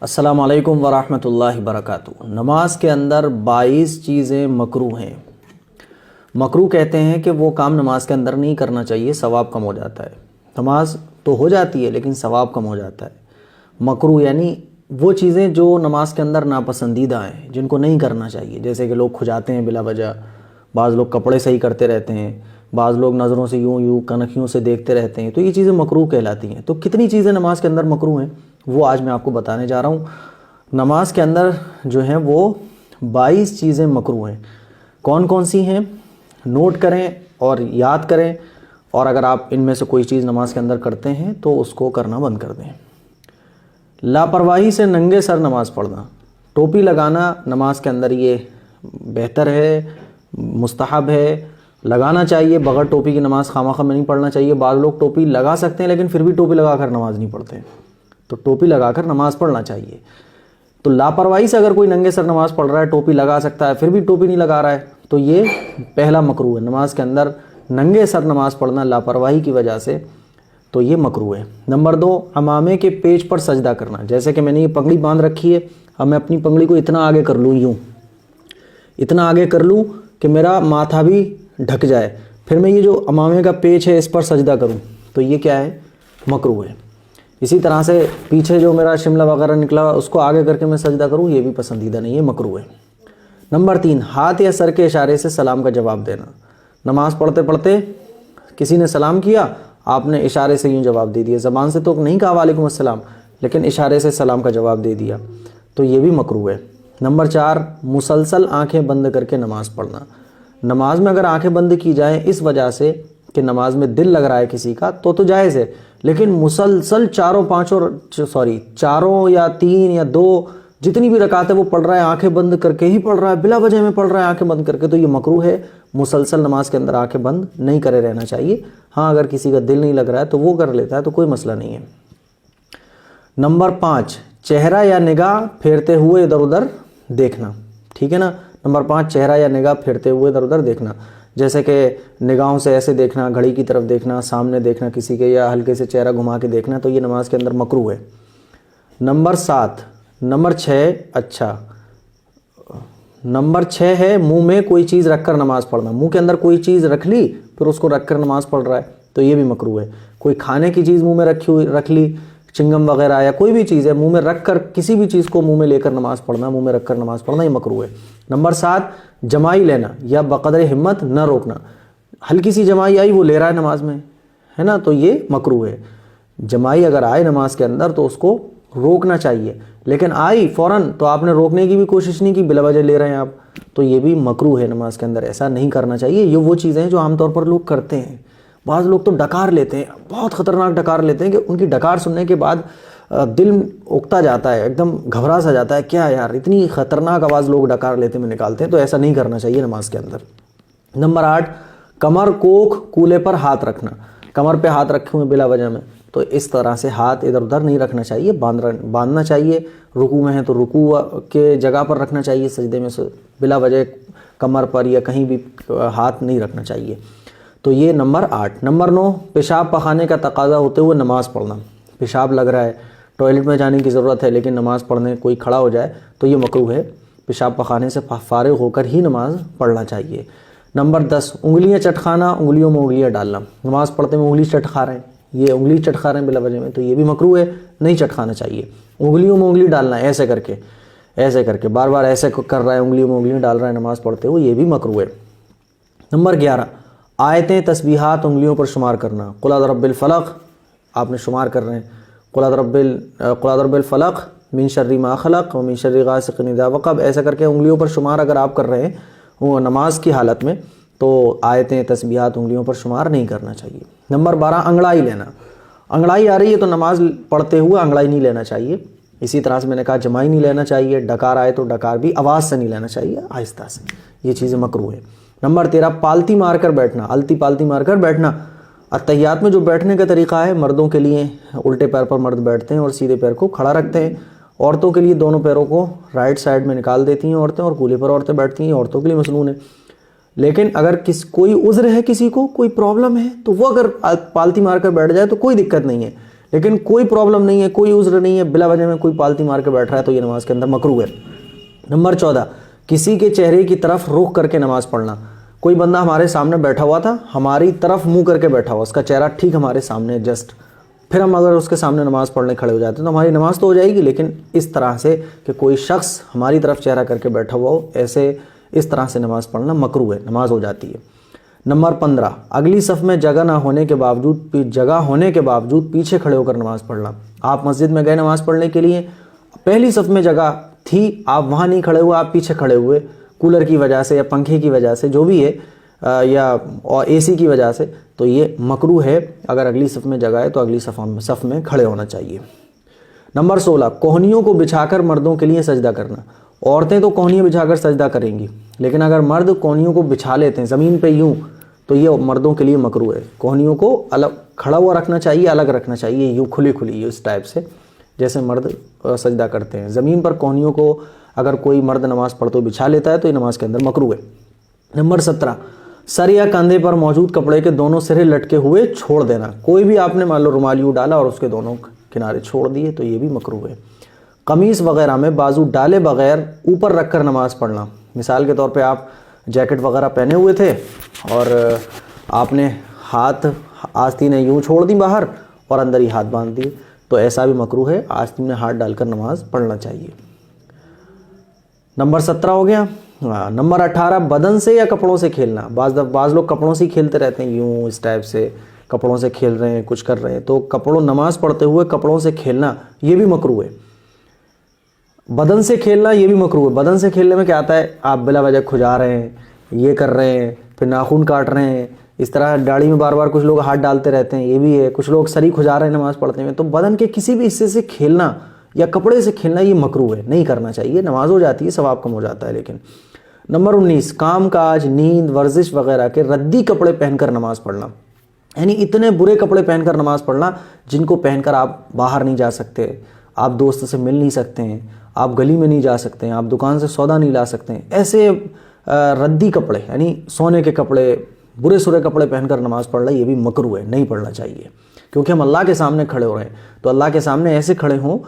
السلام علیکم ورحمۃ اللہ وبرکاتہ۔ نماز کے اندر 22 چیزیں مکروہ ہیں۔ مکروہ کہتے ہیں کہ وہ کام نماز کے اندر نہیں کرنا چاہیے، ثواب کم ہو جاتا ہے۔ نماز تو ہو جاتی ہے لیکن ثواب کم ہو جاتا ہے۔ مکروہ یعنی وہ چیزیں جو نماز کے اندر ناپسندیدہ ہیں، جن کو نہیں کرنا چاہیے، جیسے کہ لوگ کھجاتے ہیں بلا وجہ، بعض لوگ کپڑے صحیح کرتے رہتے ہیں، بعض لوگ نظروں سے یوں کنکھیوں سے دیکھتے رہتے ہیں، تو یہ چیزیں مکروہ کہلاتی ہیں۔ تو کتنی چیزیں نماز کے اندر مکروہ ہیں وہ آج میں آپ کو بتانے جا رہا ہوں۔ نماز کے اندر جو ہیں وہ 22 چیزیں مکروہ ہیں۔ کون کون سی ہیں نوٹ کریں اور یاد کریں، اور اگر آپ ان میں سے کوئی چیز نماز کے اندر کرتے ہیں تو اس کو کرنا بند کر دیں۔ لاپرواہی سے ننگے سر نماز پڑھنا۔ ٹوپی لگانا نماز کے اندر یہ بہتر ہے، مستحب ہے، لگانا چاہیے۔ بغیر ٹوپی کی نماز خواہ میں نہیں پڑھنا چاہیے۔ بعض لوگ ٹوپی لگا سکتے ہیں لیکن پھر بھی ٹوپی لگا کر نماز نہیں پڑھتے، تو ٹوپی لگا کر نماز پڑھنا چاہیے۔ تو لاپرواہی سے اگر کوئی ننگے سر نماز پڑھ رہا ہے، ٹوپی لگا سکتا ہے پھر بھی ٹوپی نہیں لگا رہا ہے، تو یہ پہلا مکروہ ہے۔ نماز کے اندر ننگے سر نماز پڑھنا لاپرواہی کی وجہ سے تو یہ مکروہ ہے۔ نمبر 2، عمامے کے پیچ پر سجدہ کرنا۔ جیسے کہ میں نے یہ پگڑی باندھ رکھی ہے، اب میں اپنی پگڑی کو اتنا آگے کر لوں، یوں اتنا آگے کر لوں کہ میرا ماتھا بھی ڈھک جائے، پھر میں یہ جو عمامے کا پیچ ہے اس پر سجدہ کروں، تو یہ کیا ہے؟ مکروہ ہے۔ اسی طرح سے پیچھے جو میرا شملہ وغیرہ نکلا اس کو آگے کر کے میں سجدہ کروں، یہ بھی پسندیدہ نہیں ہے، مکروہ ہے۔ نمبر 3، ہاتھ یا سر کے اشارے سے سلام کا جواب دینا۔ نماز پڑھتے پڑھتے کسی نے سلام کیا، آپ نے اشارے سے یوں جواب دے دیا، زبان سے تو نہیں کہا وعلیکم السلام، لیکن اشارے سے سلام کا جواب دے دیا، تو یہ بھی مکروہ ہے۔ نمبر 4، مسلسل آنکھیں بند کر کے نماز پڑھنا۔ نماز میں اگر آنکھیں بند کی جائیں اس وجہ سے کہ نماز میں دل لگ رہا ہے کسی کا تو جائز ہے، لیکن مسلسل چاروں یا 3 یا 2 جتنی بھی رکعتیں وہ پڑھ رہا ہے، آنکھیں بند کر کے ہی پڑھ رہا ہے، بلا وجہ میں پڑھ رہا ہے آنکھیں بند کر کے، تو یہ مکروہ ہے۔ مسلسل نماز کے اندر آنکھیں بند نہیں کرے رہنا چاہیے۔ ہاں اگر کسی کا دل نہیں لگ رہا ہے تو وہ کر لیتا ہے تو کوئی مسئلہ نہیں ہے۔ نمبر 5، چہرہ یا نگاہ پھیرتے ہوئے ادھر ادھر دیکھنا۔ ٹھیک ہے نا؟ نمبر 5، چہرہ یا نگاہ پھیرتے ہوئے ادھر ادھر دیکھنا، جیسے کہ نگاہوں سے ایسے دیکھنا، گھڑی کی طرف دیکھنا، سامنے دیکھنا کسی کے، یا ہلکے سے چہرہ گھما کے دیکھنا، تو یہ نماز کے اندر مکروہ ہے۔ نمبر 6 ہے منہ میں کوئی چیز رکھ کر نماز پڑھنا۔ منہ کے اندر کوئی چیز رکھ لی پھر اس کو رکھ کر نماز پڑھ رہا ہے تو یہ بھی مکروہ ہے۔ کوئی کھانے کی چیز منہ میں رکھ لی، چنگم وغیرہ یا کوئی بھی چیز ہے منہ میں رکھ کر، کسی بھی چیز کو منہ میں لے کر نماز پڑھنا، منہ میں رکھ کر نماز پڑھنا، یہ مکروہ ہے۔ نمبر 7، جمائی لینا یا بقدر ہمت نہ روکنا۔ ہلکی سی جمائی آئی وہ لے رہا ہے نماز میں، ہے نا، تو یہ مکروہ ہے۔ جمائی اگر آئے نماز کے اندر تو اس کو روکنا چاہیے، لیکن آئی فوراً تو آپ نے روکنے کی بھی کوشش نہیں کی، بلا وجہ لے رہے ہیں آپ، تو یہ بھی مکروہ ہے۔ نماز کے اندر ایسا نہیں کرنا چاہیے۔ یہ وہ چیزیں ہیں جو عام طور پر لوگ کرتے ہیں۔ بعض لوگ تو ڈکار لیتے ہیں، بہت خطرناک ڈکار لیتے ہیں کہ ان کی ڈکار سننے کے بعد دل اکتا جاتا ہے، ایک دم گھبرا سا جاتا ہے، کیا یار اتنی خطرناک آواز لوگ ڈکار لیتے میں نکالتے ہیں، تو ایسا نہیں کرنا چاہیے نماز کے اندر۔ نمبر 8، کمر کوکھ کولے پر ہاتھ رکھنا۔ کمر پہ ہاتھ رکھے ہوئے بلا وجہ میں، تو اس طرح سے ہاتھ ادھر ادھر نہیں رکھنا چاہیے، باندھنا چاہیے۔ رکوع میں ہے تو رکوع کے جگہ پر رکھنا چاہیے، سجدے میں سے بلا وجہ کمر پر یا کہیں بھی ہاتھ نہیں رکھنا چاہیے۔ تو یہ نمبر 8۔ نمبر 9، پیشاب پخانے کا تقاضا ہوتے ہوئے نماز پڑھنا۔ پیشاب لگ رہا ہے، ٹوائلٹ میں جانے کی ضرورت ہے لیکن نماز پڑھنے کوئی کھڑا ہو جائے تو یہ مکروہ ہے۔ پیشاب پخانے سے فارغ ہو کر ہی نماز پڑھنا چاہیے۔ نمبر 10، انگلیاں چٹکانا، انگلیوں میں انگلیاں ڈالنا۔ نماز پڑھتے میں انگلی چٹکا رہے ہیں، یہ انگلی چٹکا رہے ہیں بلا وجہ میں، تو یہ بھی مکروہ ہے، نہیں چٹکانا چاہیے۔ انگلیوں میں انگلی ڈالنا ہے، ایسے کر کے بار بار ایسے کر رہا ہے، انگلیوں میں انگلیاں ڈال رہا ہے نماز پڑھتے ہوئے، یہ بھی مکروہ ہے۔ نمبر 11، آیتیں تسبیحات انگلیوں پر شمار کرنا۔ قل اعوذ برب الفلق آپ نے شمار کر رہے ہیں، قل اعوذ برب الفلق من شر ما خلق ومن شر غاسق اذا وقب، ایسا کر کے انگلیوں پر شمار اگر آپ کر رہے ہیں وہ نماز کی حالت میں، تو آیتیں تسبیحات انگلیوں پر شمار نہیں کرنا چاہیے۔ نمبر 12، انگڑائی لینا۔ انگڑائی آ رہی ہے تو نماز پڑھتے ہوئے انگڑائی نہیں لینا چاہیے۔ اسی طرح سے میں نے کہا جمائی نہیں لینا چاہیے، ڈکار آئے تو ڈکار بھی آواز سے نہیں لینا چاہیے، آہستہ سے، یہ چیزیں مکروہ ہیں۔ نمبر 13، پالتی مار کر بیٹھنا، الٹی پالتی مار کر بیٹھنا۔ اتحیات میں جو بیٹھنے کا طریقہ ہے مردوں کے لیے الٹے پیر پر مرد بیٹھتے ہیں اور سیدھے پیر کو کھڑا رکھتے ہیں، عورتوں کے لیے دونوں پیروں کو رائٹ سائڈ میں نکال دیتی ہیں عورتیں اور کولے پر عورتیں بیٹھتی ہیں، عورتوں کے لیے مسنون ہے۔ لیکن اگر کوئی عذر ہے، کسی کو کوئی پرابلم ہے، تو وہ اگر پالتی مار کر بیٹھ جائے تو کوئی دقت نہیں ہے، لیکن کوئی پرابلم نہیں ہے, کوئی عذر نہیں ہے, بلا وجہ میں کوئی پالتی مار کے بیٹھ رہا ہے تو یہ نماز کے اندر مکروہ ہے. نمبر 14, کسی کے چہرے کی طرف رخ کر کے نماز پڑھنا. کوئی بندہ ہمارے سامنے بیٹھا ہوا تھا, ہماری طرف منہ کر کے بیٹھا ہوا, اس کا چہرہ ٹھیک ہمارے سامنے جسٹ, پھر ہم اگر اس کے سامنے نماز پڑھنے کھڑے ہو جاتے ہیں تو ہماری نماز تو ہو جائے گی, لیکن اس طرح سے کہ کوئی شخص ہماری طرف چہرہ کر کے بیٹھا ہوا ہو, ایسے اس طرح سے نماز پڑھنا مکروہ ہے, نماز ہو جاتی ہے. نمبر 15, اگلی صف میں جگہ نہ ہونے کے باوجود پیچھے کھڑے ہو کر نماز پڑھنا. آپ مسجد میں گئے نماز پڑھنے کے لیے, پہلی صف میں جگہ تھی, آپ وہاں نہیں کھڑے ہوئے, آپ پیچھے کھڑے ہوئے, کولر کی وجہ سے یا پنکھے کی وجہ سے جو بھی ہے, یا اے سی کی وجہ سے, تو یہ مکروہ ہے. اگر اگلی صف میں جگہ ہے تو اگلی صف میں کھڑے ہونا چاہیے. نمبر 16, کوہنیوں کو بچھا کر مردوں کے لیے سجدہ کرنا. عورتیں تو کوہنیاں بچھا کر سجدہ کریں گی, لیکن اگر مرد کوہنیوں کو بچھا لیتے ہیں زمین پہ یوں, تو یہ مردوں کے لیے مکروہ ہے. کوہنیوں کو الگ کھڑا ہوا رکھنا چاہیے, الگ رکھنا چاہیے, یوں کھلی اس ٹائپ سے جیسے مرد سجدہ کرتے ہیں. زمین پر کوہنیوں کو اگر کوئی مرد نماز پڑھتے ہوئے بچھا لیتا ہے تو یہ نماز کے اندر مکروہ ہے. نمبر 17, سر یا کندھے پر موجود کپڑے کے دونوں سرے لٹکے ہوئے چھوڑ دینا. کوئی بھی آپ نے مان لو رومال یوں ڈالا اور اس کے دونوں کنارے چھوڑ دیے تو یہ بھی مکروہ ہے. قمیص وغیرہ میں بازو ڈالے بغیر اوپر رکھ کر نماز پڑھنا. مثال کے طور پہ آپ جیکٹ وغیرہ پہنے ہوئے تھے اور آپ نے ہاتھ آستینیں یوں چھوڑ دی باہر اور اندر ہی ہاتھ باندھ دیے, تو ایسا بھی مکروہ ہے. آستین میں ہاتھ ڈال کر نماز پڑھنا چاہیے. نمبر 17 ہو گیا. نمبر 18, بدن سے یا کپڑوں سے کھیلنا. بعض لوگ کپڑوں سے ہی کھیلتے رہتے ہیں, یوں اس ٹائپ سے کپڑوں سے کھیل رہے ہیں, کچھ کر رہے ہیں, تو نماز پڑھتے ہوئے کپڑوں سے کھیلنا یہ بھی مکروہ ہے. بدن سے کھیلنا یہ بھی مکروہ ہے. بدن سے کھیلنے میں کیا آتا ہے, آپ بلا وجہ کھجا رہے ہیں, یہ کر رہے ہیں, پھر ناخن کاٹ رہے ہیں, اس طرح داڑھی میں بار بار کچھ لوگ ہاتھ ڈالتے رہتے ہیں, یہ بھی ہے. کچھ لوگ سر ہی کھجا رہے ہیں نماز پڑھتے ہیں. تو بدن کے کسی بھی حصے سے کھیلنا یا کپڑے سے کھیلنا یہ مکروہ ہے, نہیں کرنا چاہیے. نماز ہو جاتی ہے, ثواب کم ہو جاتا ہے لیکن. نمبر 19, کام کاج, نیند, ورزش وغیرہ کے ردی کپڑے پہن کر نماز پڑھنا. یعنی اتنے برے کپڑے پہن کر نماز پڑھنا جن کو پہن کر آپ باہر نہیں جا سکتے, آپ دوست سے مل نہیں سکتے ہیں, آپ گلی میں نہیں جا سکتے ہیں, آپ دکان سے سودا نہیں لا سکتے ہیں. ایسے ردی کپڑے یعنی سونے کے کپڑے, برے سرے کپڑے پہن کر نماز پڑھنا یہ بھی مکروہ ہے, نہیں پڑھنا چاہیے. کیونکہ ہم اللہ کے سامنے کھڑے ہو رہے ہیں, تو اللہ کے سامنے ایسے کھڑے ہوں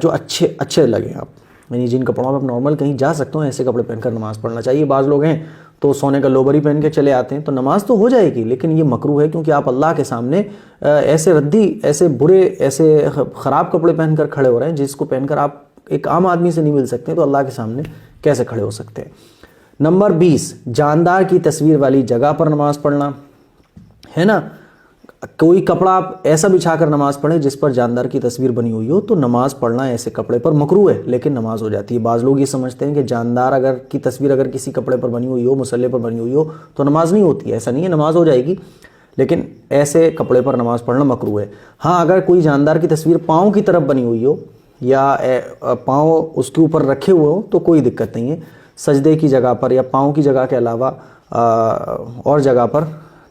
جو اچھے لگیں آپ, یعنی جن کپڑوں میں آپ نارمل کہیں جا سکتے ہوں, ایسے کپڑے پہن کر نماز پڑھنا چاہیے. بعض لوگ ہیں تو سونے کا لوبر ہی پہن کے چلے آتے ہیں, تو نماز تو ہو جائے گی لیکن یہ مکروہ ہے, کیونکہ آپ اللہ کے سامنے ایسے ردی, ایسے برے, ایسے خراب کپڑے پہن کر کھڑے ہو رہے ہیں جس کو پہن کر آپ ایک عام آدمی سے نہیں مل سکتے, تو اللہ کے سامنے کیسے کھڑے ہو سکتے ہیں. نمبر 20, جاندار کی تصویر والی جگہ پر نماز پڑھنا ہے نا. کوئی کپڑا آپ ایسا بچھا کر نماز پڑھیں جس پر جاندار کی تصویر بنی ہوئی ہو, تو نماز پڑھنا ایسے کپڑے پر مکروہ ہے لیکن نماز ہو جاتی ہے. بعض لوگ یہ سمجھتے ہیں کہ جاندار کی تصویر اگر کسی کپڑے پر بنی ہوئی ہو, مصلے پر بنی ہوئی ہو, تو نماز نہیں ہوتی. ایسا نہیں ہے, نماز ہو جائے گی لیکن ایسے کپڑے پر نماز پڑھنا مکروہ ہے. ہاں, اگر کوئی جاندار کی تصویر پاؤں کی طرف بنی ہوئی ہو یا پاؤں اس کے اوپر رکھے ہوئے ہوں تو کوئی دقت نہیں ہے. سجدے کی جگہ پر یا پاؤں کی جگہ کے علاوہ اور جگہ پر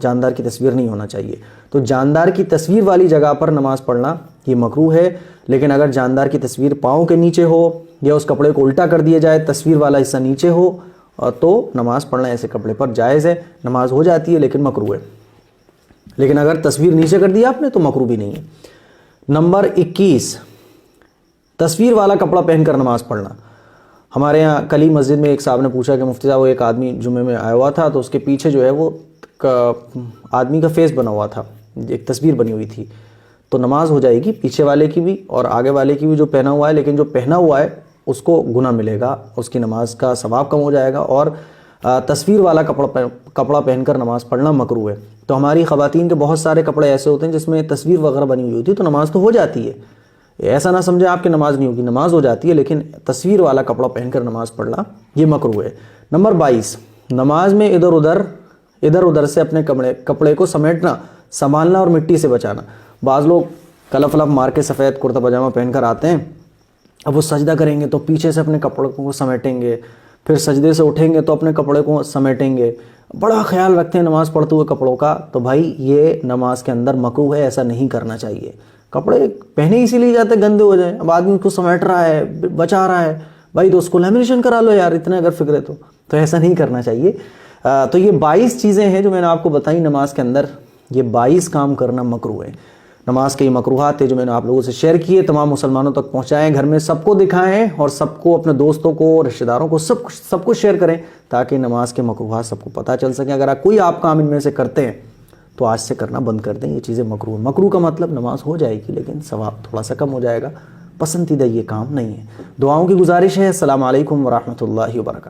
جاندار کی تصویر نہیں ہونا چاہیے. تو جاندار کی تصویر والی جگہ پر نماز پڑھنا یہ مکروہ ہے. لیکن اگر جاندار کی تصویر پاؤں کے نیچے ہو یا اس کپڑے کو الٹا کر دیا جائے, تصویر والا حصہ نیچے ہو, تو نماز پڑھنا ایسے کپڑے پر جائز ہے, نماز ہو جاتی ہے لیکن مکروہ ہے. لیکن اگر تصویر نیچے کر دیا آپ نے تو مکروہ بھی نہیں ہے. نمبر 21, تصویر والا کپڑا پہن کر نماز پڑھنا. ہمارے یہاں کل ہی مسجد میں ایک صاحب نے پوچھا کہ مفتی صاحب, وہ ایک آدمی جمعے میں آیا ہوا تھا تو اس کے پیچھے جو ہے وہ آدمی کا فیس بنا ہوا تھا, ایک تصویر بنی ہوئی تھی. تو نماز ہو جائے گی پیچھے والے کی بھی اور آگے والے کی بھی جو پہنا ہوا ہے, لیکن جو پہنا ہوا ہے اس کو گناہ ملے گا, اس کی نماز کا ثواب کم ہو جائے گا. اور تصویر والا کپڑا پہن کر نماز پڑھنا مکروہ ہے. تو ہماری خواتین کے بہت سارے کپڑے ایسے ہوتے ہیں جس میں تصویر وغیرہ بنی ہوئی ہوتی ہے, تو نماز تو ہو جاتی ہے. ایسا نہ سمجھے آپ کی نماز نہیں ہوگی, نماز ہو جاتی ہے لیکن تصویر والا کپڑا پہن کر نماز پڑھنا یہ مکروہ ہے. نمبر 22, نماز میں ادھر ادھر سے اپنے کپڑے کو سمیٹنا, سنبھالنا اور مٹی سے بچانا. بعض لوگ کلف مار کے سفید کرتا پاجامہ پہن کر آتے ہیں, اب وہ سجدہ کریں گے تو پیچھے سے اپنے کپڑوں کو سمیٹیں گے, پھر سجدے سے اٹھیں گے تو اپنے کپڑے کو سمیٹیں گے, بڑا خیال رکھتے ہیں نماز پڑھتے ہوئے کپڑوں کا. تو بھائی یہ نماز کے اندر مکروہ ہے, ایسا نہیں کرنا چاہیے. کپڑے پہنے اسی لیے جاتے گندے ہو جائیں, اب آدمی اس کو سمیٹ رہا ہے, بچا رہا ہے, بھائی تو اس کو لیمینیشن کرا لو یار, اتنے اگر فکر ہے تو ایسا نہیں کرنا چاہیے. تو یہ 22 چیزیں ہیں جو میں نے آپ کو بتائی نماز کے اندر, یہ 22 کام کرنا مکروہ ہے. نماز کے یہ مکروہات تھے جو میں نے آپ لوگوں سے شیئر کیے، تمام مسلمانوں تک پہنچائیں، گھر میں سب کو دکھائیں اور سب کو، اپنے دوستوں کو، رشتہ داروں کو، سب کو شیئر کریں تاکہ نماز کے مکروہات سب کو پتہ چل سکیں۔ اگر کوئی آپ کام ان میں سے کرتے ہیں تو آج سے کرنا بند کر دیں، یہ چیزیں مکروہ ہیں۔ مکروہ کا مطلب نماز ہو جائے گی لیکن ثواب تھوڑا سا کم ہو جائے گا، پسندیدہ یہ کام نہیں ہے۔ دعاؤں کی گزارش ہے۔ السلام علیکم ورحمۃ اللہ وبرکاتہ۔